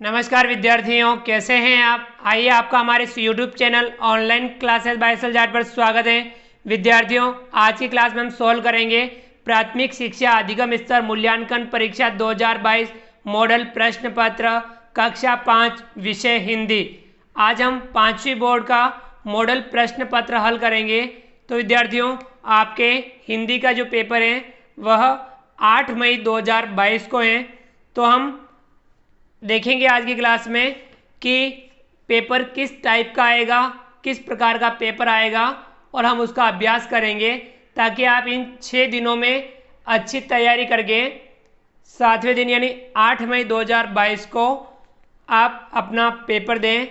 नमस्कार विद्यार्थियों, कैसे हैं आप। आइए आपका हमारे इस YouTube channel online classes by S L Jat पर स्वागत है। विद्यार्थियों, आज की क्लास में हम सॉल्व करेंगे प्राथमिक शिक्षा अधिगम स्तर मूल्यांकन परीक्षा 2022 मॉडल प्रश्न पत्र कक्षा 5 विषय हिंदी। आज हम 5वीं बोर्ड का मॉडल प्रश्न पत्र हल करेंगे। तो विद्यार्थियों, आपके हिंदी का जो पेपर है वह 8 मई 2022 को है। तो हम देखेंगे आज की क्लास में कि पेपर किस टाइप का आएगा, किस प्रकार का पेपर आएगा और हम उसका अभ्यास करेंगे ताकि आप इन 6 दिनों में अच्छी तैयारी करके 7वें दिन यानी 8 मई 2022 को आप अपना पेपर दें।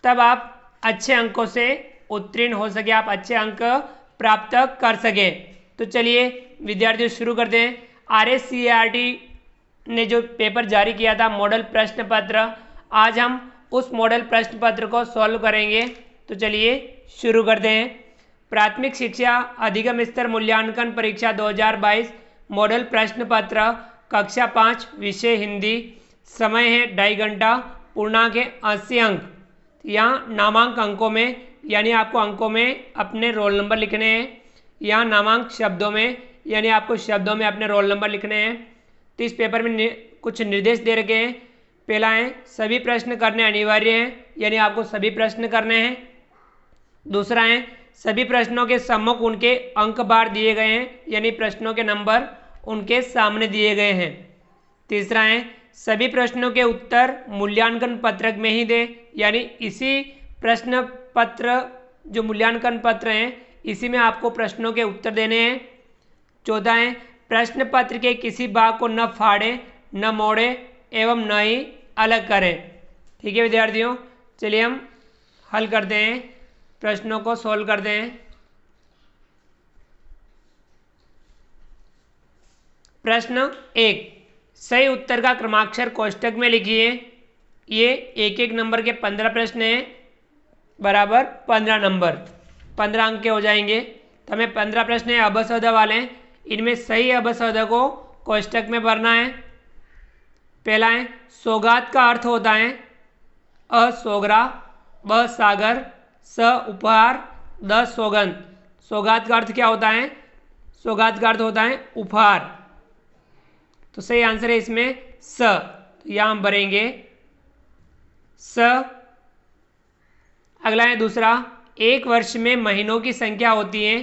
तब आप अच्छे अंकों से उत्तीर्ण हो सके, आप अच्छे अंक प्राप्त कर सके। तो चलिए विद्यार्थियों शुरू करते हैं। RSCERT ने जो पेपर जारी किया था मॉडल प्रश्न पत्र, आज हम उस मॉडल प्रश्न पत्र को सॉल्व करेंगे। तो चलिए शुरू करते हैं। प्राथमिक शिक्षा अधिगम स्तर मूल्यांकन परीक्षा 2022 मॉडल प्रश्न पत्र कक्षा 5 विषय हिंदी। समय है 2.5 घंटा। पूर्णांक है 80 अंक। यहाँ नामांक अंकों में यानी आपको अंकों में अपने रोल नंबर लिखने हैं। यहाँ नामांक शब्दों में यानी आपको शब्दों में अपने रोल नंबर लिखने हैं। तो इस पेपर में कुछ निर्देश दे रखे हैं। पहला है सभी प्रश्न करने अनिवार्य हैं यानी आपको सभी प्रश्न करने हैं। दूसरा है सभी प्रश्नों के सम्मुख उनके अंक बार दिए गए हैं यानी प्रश्नों के नंबर उनके सामने दिए गए हैं। तीसरा है सभी प्रश्नों के उत्तर मूल्यांकन पत्रक में ही दें यानी इसी प्रश्न पत्र जो मूल्यांकन पत्र हैं इसी में आपको प्रश्नों के उत्तर देने हैं। चौथा है प्रश्न पत्र के किसी भाग को न फाड़ें, न मोड़े एवं न ही अलग करें। ठीक है विद्यार्थियों, चलिए हम हल करते हैं, प्रश्नों को सोल्व करते हैं। प्रश्न 1, सही उत्तर का क्रमाक्षर कोष्टक में लिखिए। ये एक एक नंबर के 15 प्रश्न हैं, बराबर 15 नंबर, 15 अंक के हो जाएंगे। तो हमें 15 प्रश्न है अबसद वाले, इनमें सही अबसद को कोष्टक में भरना है। पहला है सौगात का अर्थ होता है अ सोगरा, ब सागर, स उपहार, द सौगंध। सौगात का अर्थ क्या होता है? सौगात का अर्थ होता है उपहार। तो सही आंसर है इसमें स। तो यहां हम भरेंगे स। अगला है दूसरा, एक वर्ष में महीनों की संख्या होती है।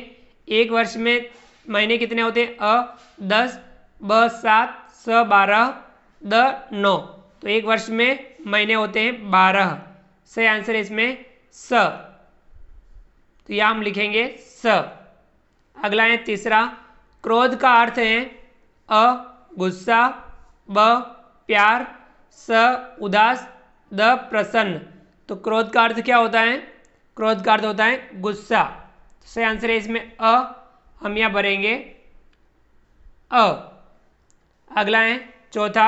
एक वर्ष में महीने कितने होते हैं? अ 10, ब 7, स 12, द 9। तो एक वर्ष में महीने होते हैं 12। सही आंसर है इसमें स। तो यह हम लिखेंगे स। अगला है तीसरा, क्रोध का अर्थ है अ गुस्सा, ब प्यार, स उदास, द प्रसन्न। तो क्रोध का अर्थ क्या होता है? क्रोध का अर्थ होता है गुस्सा। तो सही आंसर है इसमें अ, हम यहाँ भरेंगे अ। अगला है चौथा,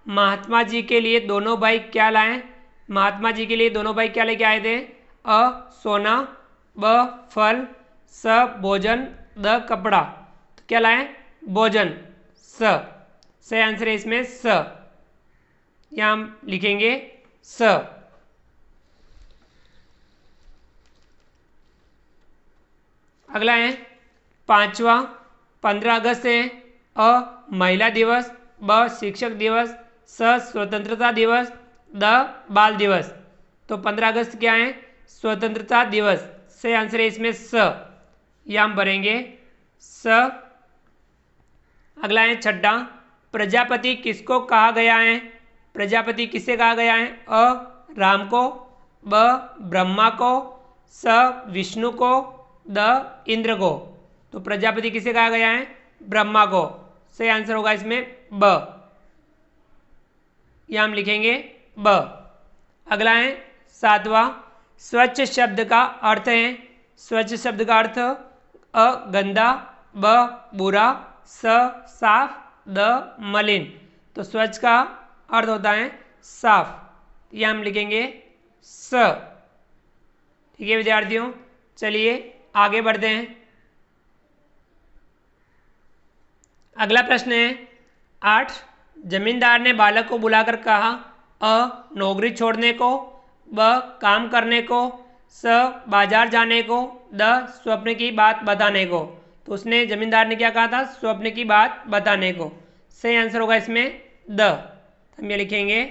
महात्मा जी के लिए दोनों भाई क्या लाएं? महात्मा जी के लिए दोनों भाई क्या लेके आए थे? अ सोना, ब फल, स भोजन, द कपड़ा। तो क्या लाएं? भोजन, स। सही आंसर है इसमें स। यहाँ हम लिखेंगे स। अगला है पांचवा, 15 अगस्त है अ महिला दिवस, ब शिक्षक दिवस, स स्वतंत्रता दिवस, द बाल दिवस। तो 15 अगस्त क्या है? स्वतंत्रता दिवस। सही आंसर है इसमें स। यह हम भरेंगे स। अगला है छठा, प्रजापति किसको कहा गया है? प्रजापति किसे कहा गया है? अ राम को, ब ब्रह्मा को, स विष्णु को, द इंद्र को। तो प्रजापति किसे कहा गया है? ब्रह्मा को। सही आंसर होगा इसमें ब। यह हम लिखेंगे ब। अगला है सातवां, स्वच्छ शब्द का अर्थ है। स्वच्छ शब्द का अर्थ अ गंदा, ब बुरा, स साफ, द मलिन। तो स्वच्छ का अर्थ होता है साफ। यह हम लिखेंगे स। ठीक है विद्यार्थियों, चलिए आगे बढ़ते हैं। अगला प्रश्न है 8, जमींदार ने बालक को बुलाकर कहा अ नौकरी छोड़ने को, ब काम करने को, स बाजार जाने को, द स्वप्न की बात बताने को। तो उसने जमींदार ने क्या कहा था? स्वप्न की बात बताने को। सही आंसर होगा इसमें द। हम ये लिखेंगे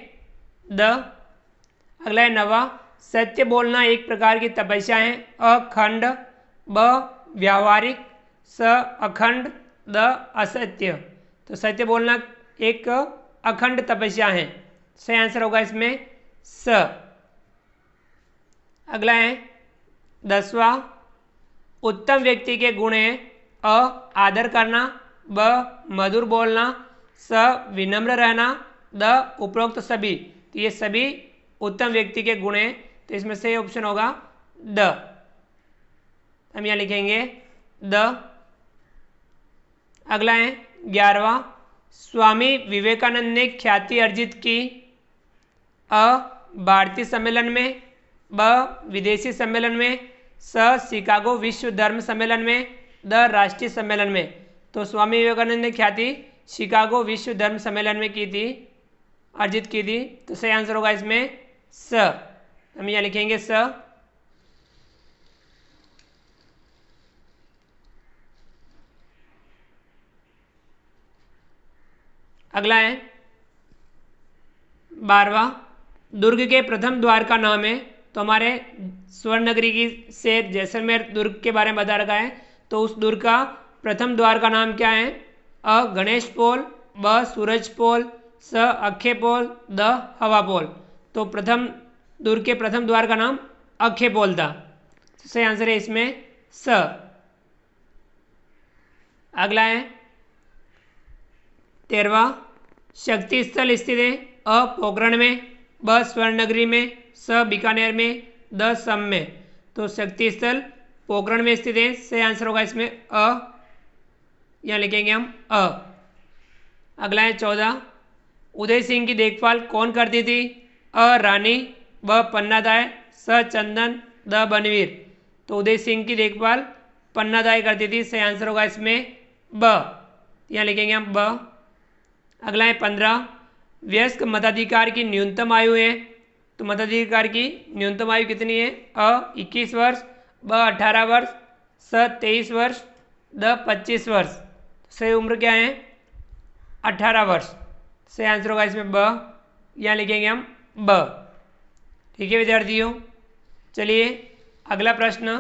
द। अगला है नवा, सत्य बोलना एक प्रकार की तपस्या है। अखंड, ब व्यावहारिक, स अखंड, द असत्य। तो सत्य बोलना एक अखंड तपस्या है। सही आंसर होगा इसमें स। अगला है 10वां, उत्तम व्यक्ति के गुण हैं। अ आदर करना, ब मधुर बोलना, स विनम्र रहना, द उपरोक्त सभी। तो ये सभी उत्तम व्यक्ति के गुण हैं। तो इसमें सही ऑप्शन होगा द। हम यहाँ लिखेंगे द। अगला है 11वां, स्वामी विवेकानंद ने ख्याति अर्जित की। अ भारतीय सम्मेलन में, ब विदेशी सम्मेलन में, स शिकागो विश्व धर्म सम्मेलन में, द राष्ट्रीय सम्मेलन में। तो स्वामी विवेकानंद ने ख्याति शिकागो विश्व धर्म सम्मेलन में की थी, अर्जित की थी। तो सही आंसर होगा इसमें स। हम यहाँ लिखेंगे स। अगला है 12वां, दुर्ग के प्रथम द्वार का नाम है। तो हमारे स्वर्ण नगरी की से जैसलमेर दुर्ग के बारे में बता रखा है। तो उस दुर्ग का प्रथम द्वार का नाम क्या है? अ गणेश पोल, ब सूरज पोल, स अक्षय पोल, द हवा पोल। तो दुर्ग के प्रथम द्वार का नाम अक्षय पोल था। सही आंसर है इसमें स। अगला है 13वां, शक्ति स्थल स्थित है। अ पोखरण में, ब स्वर्ण नगरी में, स बीकानेर में, द सम में। तो शक्ति स्थल पोखरण में स्थित है। सही आंसर होगा इसमें अ। यहाँ लिखेंगे हम अ। अगला है 14, उदय सिंह की देखभाल कौन करती थी? अ रानी, ब पन्नादाय, स चंदन, द बनवीर। तो उदय सिंह की देखभाल पन्नादाय करती थी। सही आंसर होगा इसमें ब। यहाँ लिखेंगे हम ब। अगला है 15, वयस्क मताधिकार की न्यूनतम आयु है। तो मताधिकार की न्यूनतम आयु कितनी है? अ 21 वर्ष, ब 18 वर्ष, स 23 वर्ष, द 25 वर्ष। सही उम्र क्या है? 18 वर्ष। सही आंसर होगा इसमें ब। यहाँ लिखेंगे हम ब। ठीक है विद्यार्थियों, चलिए अगला प्रश्न।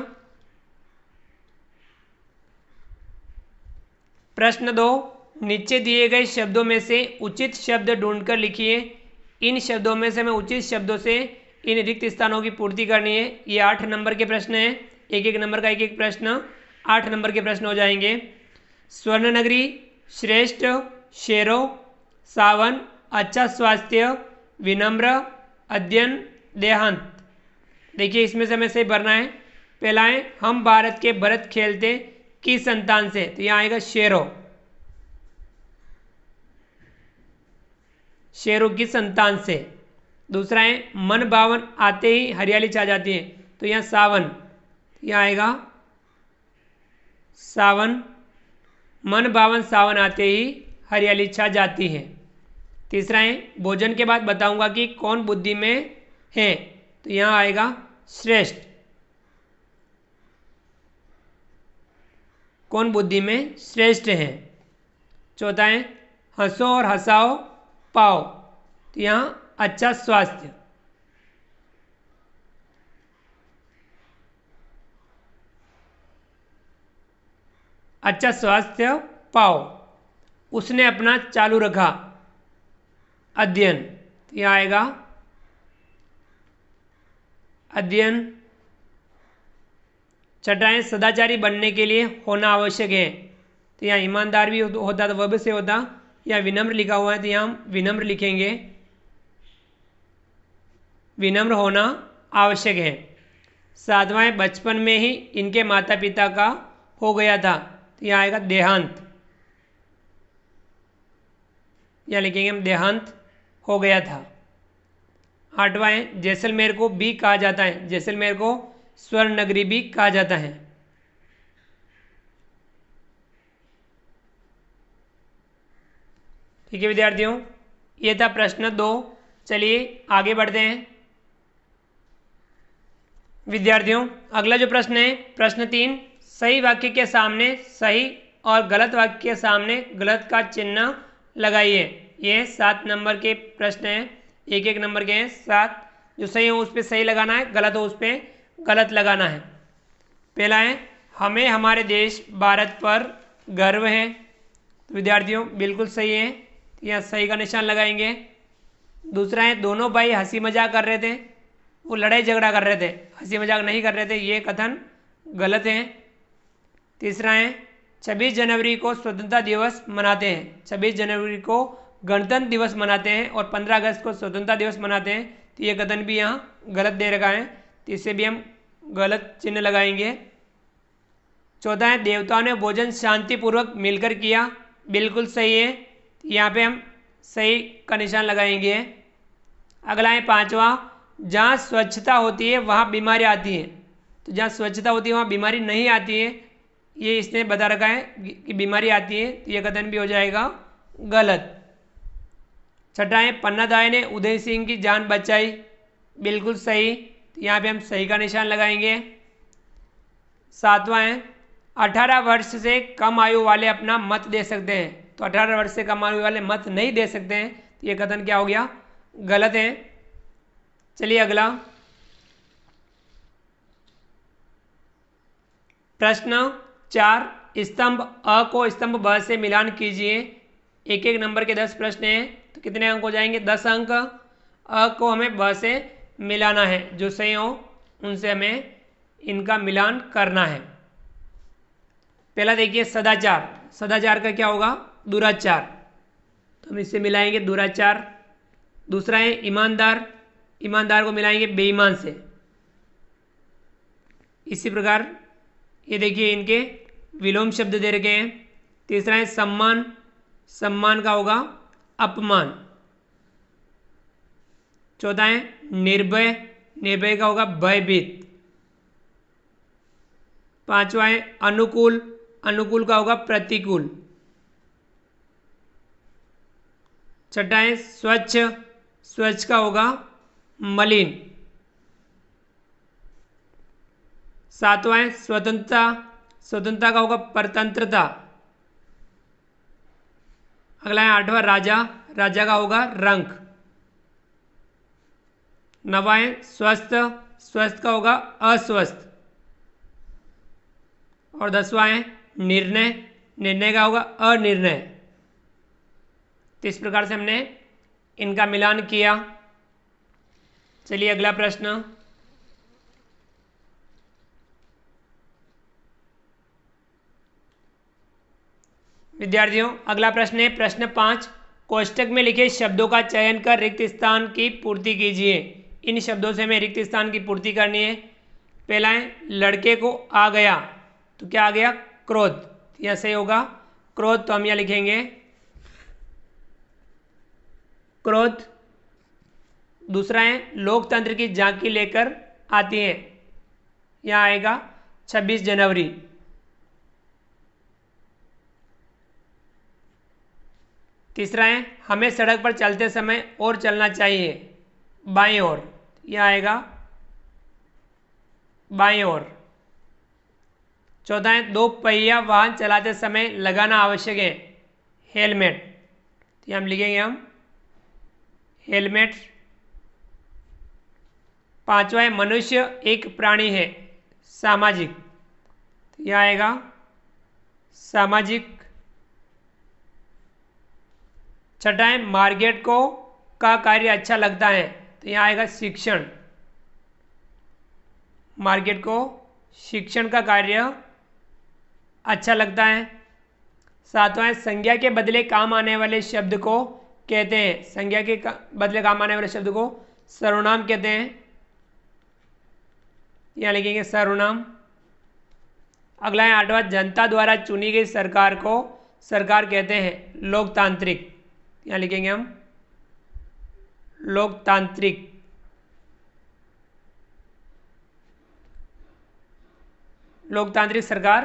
प्रश्न 2, नीचे दिए गए शब्दों में से उचित शब्द ढूंढकर लिखिए। इन शब्दों में से हमें उचित शब्दों से इन रिक्त स्थानों की पूर्ति करनी है। ये 8 नंबर के प्रश्न हैं। एक एक नंबर का एक एक प्रश्न 8 नंबर के प्रश्न हो जाएंगे। स्वर्ण नगरी, श्रेष्ठ, शेरो, सावन, अच्छा स्वास्थ्य, विनम्र, अध्ययन, देहांत। देखिए इसमें से हमें सही भरना है। पहला है हम भारत के भरत खेलते की संतान से। तो यहाँ आएगा शेरो, शेरों की संतान से। दूसरा है मन भावन आते ही हरियाली छा जाती है। तो यहाँ सावन, यहाँ आएगा सावन, मन भावन सावन आते ही हरियाली छा जाती है। तीसरा है भोजन के बाद बताऊंगा कि कौन बुद्धि में है। तो यहाँ आएगा श्रेष्ठ, कौन बुद्धि में श्रेष्ठ है। चौथा है हंसो और हंसाओ पाओ। तो यहाँ अच्छा स्वास्थ्य। अच्छा स्वास्थ्य पाओ। उसने अपना चालू रखा अध्ययन। तो यहाँ आएगा अध्ययन। छठा है सदाचारी बनने के लिए होना आवश्यक है। तो यहाँ ईमानदार भी होता तो वह भी से होता। यहाँ विनम्र लिखा हुआ है तो यहाँ हम विनम्र लिखेंगे, विनम्र होना आवश्यक है। सातवां है बचपन में ही इनके माता पिता का हो गया था। तो यहाँ आएगा देहांत, यहाँ लिखेंगे हम देहांत हो गया था। आठवां है जैसलमेर को भी कहा जाता है, जैसलमेर को स्वर्ण नगरी भी कहा जाता है। ठीक है विद्यार्थियों, ये था प्रश्न 2। चलिए आगे बढ़ते हैं। विद्यार्थियों, अगला जो प्रश्न है, प्रश्न 3, सही वाक्य के सामने सही और गलत वाक्य के सामने गलत का चिन्ह लगाइए। ये 7 नंबर के प्रश्न हैं, एक एक नंबर के हैं 7। जो सही हो उस पर सही लगाना है, गलत हो उस पर गलत लगाना है। पहला है, हमें हमारे देश भारत पर गर्व है। तो विद्यार्थियों बिल्कुल सही है, यहाँ सही का निशान लगाएंगे। दूसरा है, दोनों भाई हंसी मजाक कर रहे थे, वो लड़ाई झगड़ा कर रहे थे, हंसी मजाक नहीं कर रहे थे, ये कथन गलत है। तीसरा है, 26 जनवरी को स्वतंत्रता दिवस मनाते हैं, 26 जनवरी को गणतंत्र दिवस मनाते हैं और 15 अगस्त को स्वतंत्रता दिवस मनाते हैं, तो ये कथन भी यहाँ गलत दे रखा है, तो इससे भी हम गलत चिन्ह लगाएंगे। चौथा है, देवताओं ने भोजन शांतिपूर्वक मिलकर किया, बिल्कुल सही है, यहाँ पे हम सही का निशान लगाएंगे। अगला है 5वां, जहाँ स्वच्छता होती है वहाँ बीमारी आती है। तो जहाँ स्वच्छता होती है वहाँ बीमारी नहीं आती है, ये इसने बता रखा है कि बीमारी आती है, तो ये कथन भी हो जाएगा गलत। छठा है, पन्नादाय ने उदय सिंह की जान बचाई, बिल्कुल सही, तो यहाँ पे हम सही का निशान लगाएंगे। 7वां है, 18 वर्ष से कम आयु वाले अपना मत दे सकते हैं। तो 18 वर्ष से कम आयु वाले मत नहीं दे सकते हैं, तो ये कथन क्या हो गया, गलत है। चलिए अगला प्रश्न 4, स्तंभ अ को स्तंभ ब से मिलान कीजिए। एक एक नंबर के 10 प्रश्न हैं, तो कितने अंक हो जाएंगे, 10 अंक। अ को हमें ब से मिलाना है, जो सही हो उनसे हमें इनका मिलान करना है। पहला देखिए सदाचार, सदाचार का क्या होगा, दुराचार, तो हम इससे मिलाएंगे दुराचार। दूसरा है ईमानदार, ईमानदार को मिलाएंगे बेईमान से। इसी प्रकार ये देखिए इनके विलोम शब्द दे रखे हैं। तीसरा है सम्मान, सम्मान का होगा अपमान। चौथा है निर्भय, निर्भय का होगा भयभीत। पांचवा है अनुकूल, अनुकूल का होगा प्रतिकूल। छठा है स्वच्छ, स्वच्छ का होगा मलिन। सातवां है स्वतंत्रता, स्वतंत्रता का होगा परतंत्रता। अगला है 8वां राजा, राजा का होगा रंक। 9वां है स्वस्थ, स्वस्थ का होगा अस्वस्थ। और 10वां है निर्णय, निर्णय का होगा अनिर्णय। तो इस प्रकार से हमने इनका मिलान किया। चलिए अगला प्रश्न, विद्यार्थियों अगला प्रश्न है प्रश्न 5, कोष्टक में लिखे शब्दों का चयन कर रिक्त स्थान की पूर्ति कीजिए। इन शब्दों से हमें रिक्त स्थान की पूर्ति करनी है। पहला है लड़के को आ गया, तो क्या आ गया, क्रोध, यह सही होगा क्रोध, तो हम यह लिखेंगे क्रोध। दूसरा है लोकतंत्र की झांकी लेकर आती है, यहाँ आएगा 26 जनवरी। तीसरा है हमें सड़क पर चलते समय और चलना चाहिए, बाईं ओर, यह आएगा बाईं ओर। चौथा है 2 पहिया वाहन चलाते समय लगाना आवश्यक है, हेलमेट, तो हम लिखेंगे हम हेलमेट। पांचवा है मनुष्य एक प्राणी है, सामाजिक, तो यह आएगा सामाजिक। छठा है मार्केट को का कार्य अच्छा लगता है, तो यहाँ आएगा शिक्षण, मार्केट को शिक्षण का कार्य अच्छा लगता है। सातवां है संज्ञा के बदले काम आने वाले शब्द को कहते हैं, संज्ञा के बदले काम आने वाले शब्द को सर्वनाम कहते हैं, यहाँ लिखेंगे सर्वनाम। अगला है 8वां जनता द्वारा चुनी गई सरकार को सरकार कहते हैं, लोकतांत्रिक, यहाँ लिखेंगे हम लोकतांत्रिक। लोकतांत्रिक सरकार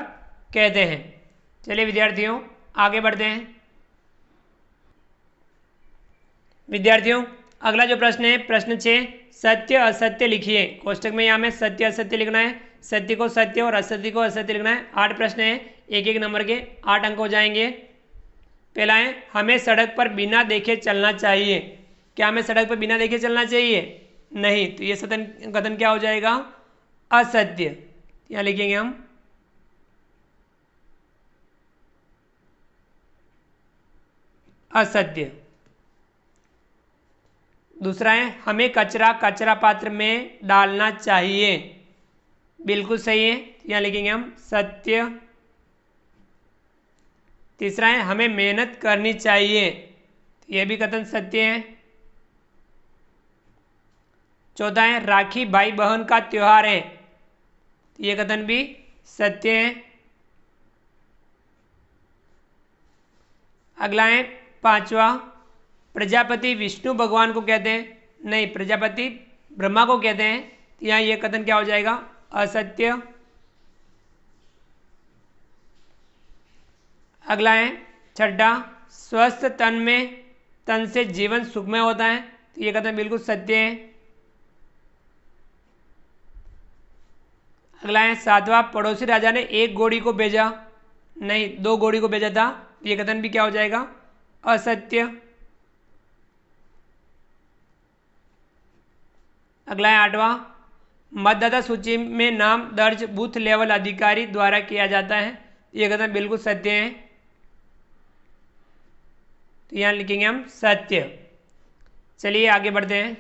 कहते हैं। चलिए विद्यार्थियों आगे बढ़ते हैं। विद्यार्थियों अगला जो प्रश्न है प्रश्न 6, सत्य असत्य लिखिए। कोष्टक में यहाँ में सत्य असत्य लिखना है, सत्य को सत्य और असत्य को असत्य लिखना है। 8 प्रश्न है, एक एक नंबर के 8 अंक हो जाएंगे। पहला है, हमें सड़क पर बिना देखे चलना चाहिए। क्या हमें सड़क पर बिना देखे चलना चाहिए? नहीं, तो ये कथन क्या हो जाएगा? असत्य। यहाँ लिखेंगे हम असत्य। दूसरा है, हमें कचरा कचरा पात्र में डालना चाहिए। बिल्कुल सही है, यहाँ लिखेंगे हम सत्य। तीसरा है, हमें मेहनत करनी चाहिए। यह भी कथन सत्य है। चौथा है, राखी भाई बहन का त्योहार है। यह कथन भी सत्य है। अगला है 5वां, प्रजापति विष्णु भगवान को कहते हैं। नहीं, प्रजापति ब्रह्मा को कहते हैं। यहाँ यह कथन क्या हो जाएगा? असत्य। अगला है 6, स्वस्थ तन से जीवन सुखमय होता है। तो यह कथन बिल्कुल सत्य है। अगला है 7वां, पड़ोसी राजा ने एक घोड़ी को भेजा। नहीं, 2 घोड़ी को भेजा था। यह कथन भी क्या हो जाएगा? असत्य। अगला है 8वां, मतदाता सूची में नाम दर्ज बूथ लेवल अधिकारी द्वारा किया जाता है। यह कथन बिल्कुल सत्य है। तो यहाँ लिखेंगे हम सत्य। चलिए आगे बढ़ते हैं।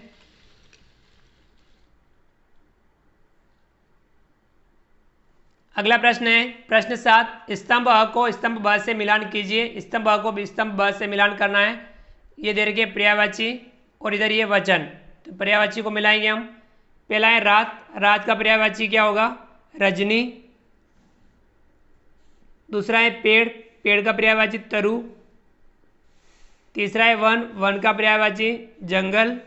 अगला प्रश्न है प्रश्न 7, स्तंभ अ को स्तंभ ब से मिलान कीजिए। स्तंभ अ को स्तंभ ब से मिलान करना है। ये दे रखे पर्यायवाची और इधर ये वचन, तो पर्यायवाची को मिलाएंगे हम। पहला है रात, रात का पर्यायवाची क्या होगा? रजनी। दूसरा है पेड़, पेड़ का पर्यायवाची तरु। तीसरा है वन, वन का पर्यायवाची जंगल।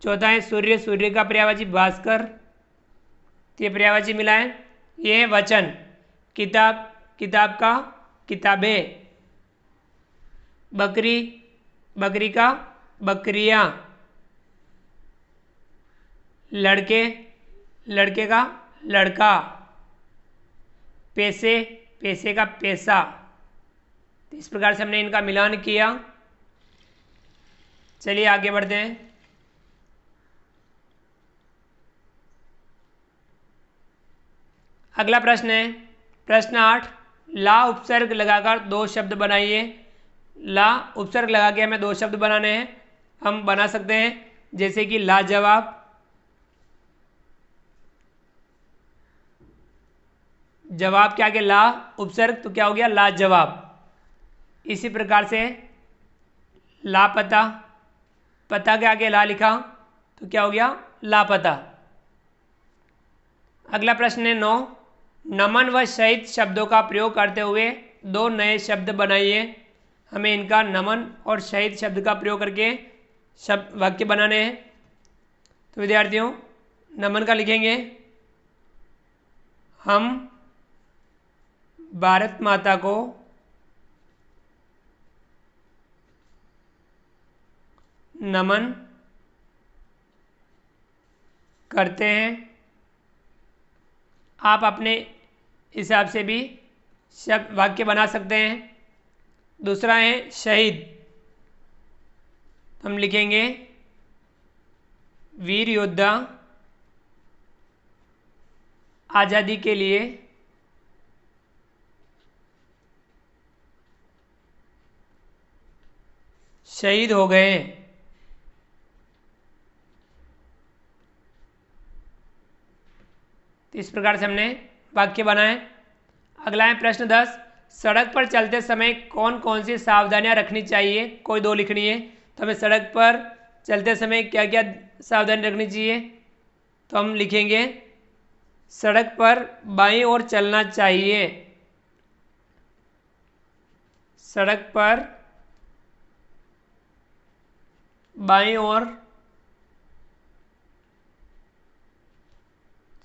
चौथा है सूर्य, सूर्य का पर्यायवाची भास्कर। तो ये पर्यायवाची मिला है। ये है वचन, किताब, किताब का किताबें। बकरी, बकरी का बकरियां। लड़के, लड़के का लड़का। पैसे, पैसे का पैसा। तो इस प्रकार से हमने इनका मिलान किया। चलिए आगे बढ़ते हैं। अगला प्रश्न है प्रश्न 8, ला उपसर्ग लगाकर 2 शब्द बनाइए। ला उपसर्ग लगा के हमें 2 शब्द बनाने हैं। हम बना सकते हैं जैसे कि लाजवाब। जवाब के आगे ला उपसर्ग, तो क्या हो गया? लाजवाब। इसी प्रकार से लापता, पता के आगे ला लिखा तो क्या हो गया? लापता। अगला प्रश्न है 9, नमन व शहीद शब्दों का प्रयोग करते हुए 2 नए शब्द बनाइए। हमें इनका नमन और शहीद शब्द का प्रयोग करके शब्द वाक्य बनाने हैं। तो विद्यार्थियों, नमन का लिखेंगे, हम भारत माता को नमन करते हैं। आप अपने हिसाब से भी शब्द वाक्य बना सकते हैं। दूसरा है शहीद, हम लिखेंगे वीर योद्धा आज़ादी के लिए शहीद हो गए। तो इस प्रकार से हमने वाक्य बनाए। अगला है प्रश्न 10, सड़क पर चलते समय कौन कौन सी सावधानियां रखनी चाहिए? कोई 2 लिखनी है। तो हमें सड़क पर चलते समय क्या क्या सावधानी रखनी चाहिए? तो हम लिखेंगे सड़क पर बाईं ओर चलना चाहिए। सड़क पर बाईं ओर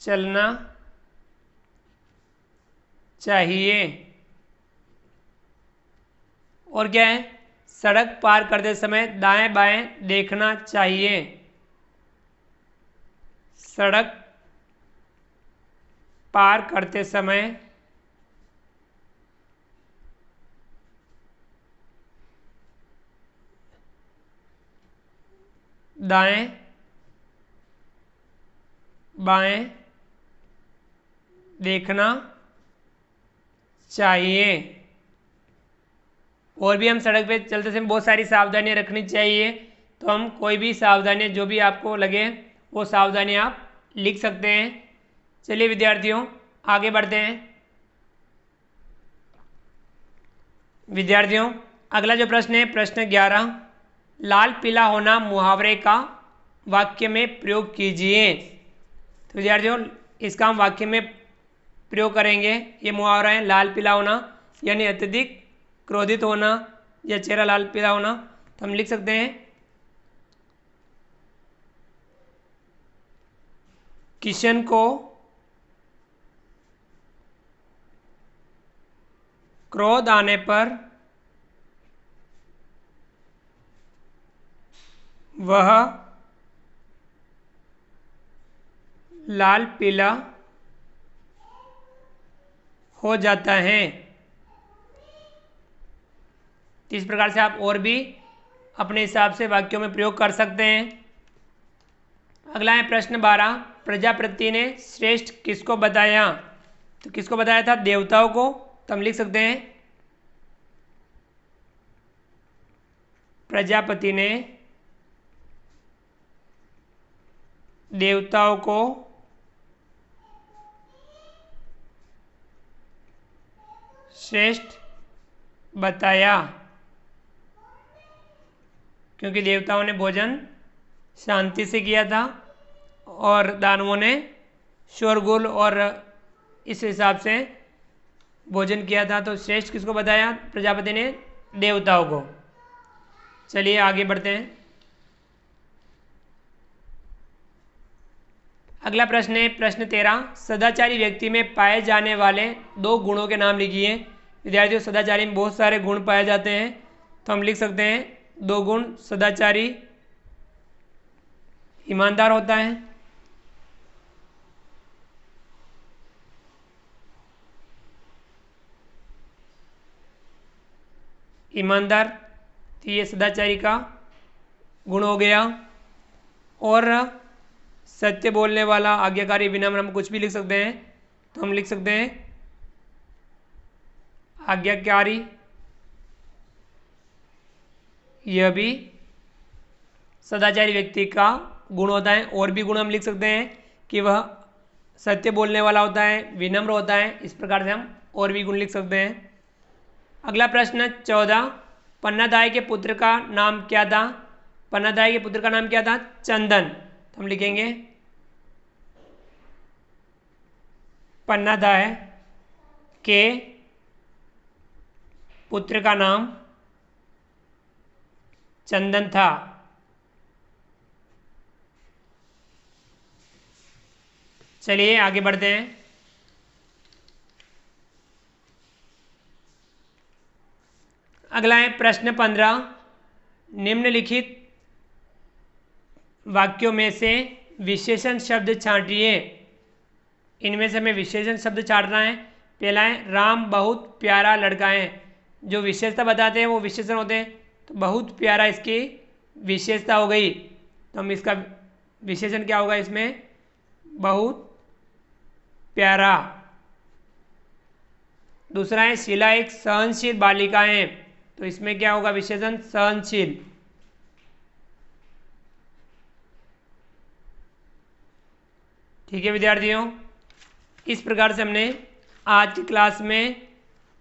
चलना चाहिए। और क्या है? सड़क पार करते समय दाएं बाएं देखना चाहिए। सड़क पार करते समय दाएं बाएं देखना चाहिए। और भी हम सड़क पे चलते समय बहुत सारी सावधानियां रखनी चाहिए, तो हम कोई भी सावधानियां जो भी आपको लगे वो सावधानियां आप लिख सकते हैं। चलिए विद्यार्थियों आगे बढ़ते हैं। विद्यार्थियों अगला जो प्रश्न है प्रश्न 11, लाल पीला होना मुहावरे का वाक्य में प्रयोग कीजिए। तो विद्यार्थियों इसका हम वाक्य में प्रयोग करेंगे। ये मुहावरा है लाल पीला होना, यानी अत्यधिक क्रोधित होना या चेहरा लाल पीला होना। तो हम लिख सकते हैं किशन को क्रोध आने पर वह लाल पीला हो जाता है। इस प्रकार से आप और भी अपने हिसाब से वाक्यों में प्रयोग कर सकते हैं। अगला है प्रश्न 12, प्रजापति ने श्रेष्ठ किसको बताया। तो किसको बताया था, देवताओं को। तो हम लिख सकते हैं प्रजापति ने देवताओं को श्रेष्ठ बताया, क्योंकि देवताओं ने भोजन शांति से किया था और दानवों ने शोरगुल और इस हिसाब से भोजन किया था। तो श्रेष्ठ किसको बताया, प्रजापति ने देवताओं को। चलिए आगे बढ़ते हैं। अगला प्रश्न है प्रश्न 13, सदाचारी व्यक्ति में पाए जाने वाले 2 गुणों के नाम लिखिए। विद्यार्थियों सदाचारी में बहुत सारे गुण पाए जाते हैं, तो हम लिख सकते हैं 2 गुण। सदाचारी ईमानदार होता है, ईमानदार, तो ये सदाचारी का गुण हो गया। और सत्य बोलने वाला, आज्ञाकारी, विनम्र, हम कुछ भी लिख सकते हैं। तो हम लिख सकते हैं आज्ञाकारी, यह भी सदाचारी व्यक्ति का गुण होता है। और भी गुण हम लिख सकते हैं कि वह सत्य बोलने वाला होता है, विनम्र होता है। इस प्रकार से हम और भी गुण लिख सकते हैं। अगला प्रश्न 14, पन्नादाय के पुत्र का नाम क्या था। पन्नादाय के पुत्र का नाम क्या था, चंदन। तो हम लिखेंगे पन्नादाय के पुत्र का नाम चंदन था। चलिए आगे बढ़ते हैं। अगला है प्रश्न 15, निम्नलिखित वाक्यों में से विशेषण शब्द छांटिए। इनमें से हमें विशेषण शब्द छांटना है। पहला है राम बहुत प्यारा लड़का है। जो विशेषता बताते हैं वो विशेषण होते हैं, तो बहुत प्यारा इसकी विशेषता हो गई। तो हम इसका विशेषण क्या होगा, इसमें बहुत प्यारा। दूसरा है शीला एक सहनशील बालिका है। तो इसमें क्या होगा विशेषण, सहनशील। ठीक है विद्यार्थियों, इस प्रकार से हमने आज की क्लास में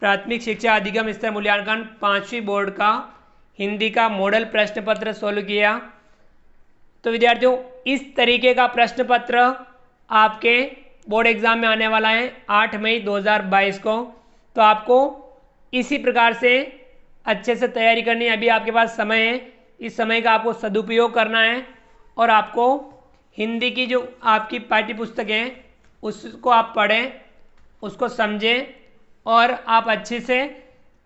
प्राथमिक शिक्षा अधिगम स्तर मूल्यांकन 5वीं बोर्ड का हिंदी का मॉडल प्रश्न पत्र सोल्व किया। तो विद्यार्थियों इस तरीके का प्रश्न पत्र आपके बोर्ड एग्जाम में आने वाला है 8 मई 2022 को। तो आपको इसी प्रकार से अच्छे से तैयारी करनी है। अभी आपके पास समय है, इस समय का आपको सदुपयोग करना है और आपको हिंदी की जो आपकी पाठ्य पुस्तक है उसको आप पढ़ें, उसको समझें और आप अच्छे से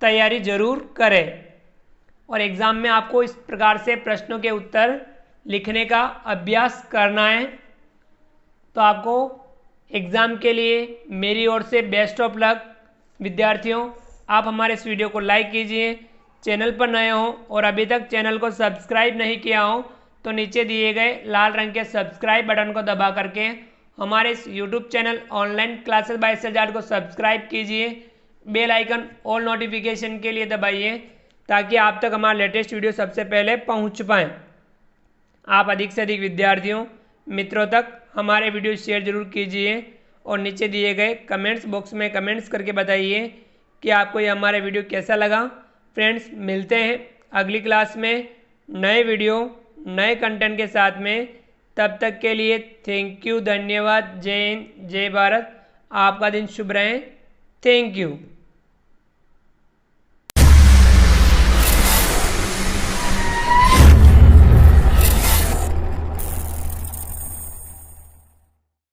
तैयारी जरूर करें। और एग्ज़ाम में आपको इस प्रकार से प्रश्नों के उत्तर लिखने का अभ्यास करना है। तो आपको एग्ज़ाम के लिए मेरी ओर से बेस्ट ऑफ लक। विद्यार्थियों, आप हमारे इस वीडियो को लाइक कीजिए, चैनल पर नए हों और अभी तक चैनल को सब्सक्राइब नहीं किया हो तो नीचे दिए गए लाल रंग के सब्सक्राइब बटन को दबा करके हमारे इस YouTube channel online classes bye SLJART को सब्सक्राइब कीजिए। बेल आइकन ऑल नोटिफिकेशन के लिए दबाइए ताकि आप तक हमारा लेटेस्ट वीडियो सबसे पहले पहुंच पाएँ। आप अधिक से अधिक विद्यार्थियों मित्रों तक हमारे वीडियो शेयर जरूर कीजिए और नीचे दिए गए कमेंट्स बॉक्स में कमेंट्स करके बताइए कि आपको ये हमारा वीडियो कैसा लगा। फ्रेंड्स, मिलते हैं अगली क्लास में नए वीडियो नए कंटेंट के साथ में। तब तक के लिए थैंक यू, धन्यवाद, जय हिंद, जय भारत। आपका दिन शुभ रहे। Thank you.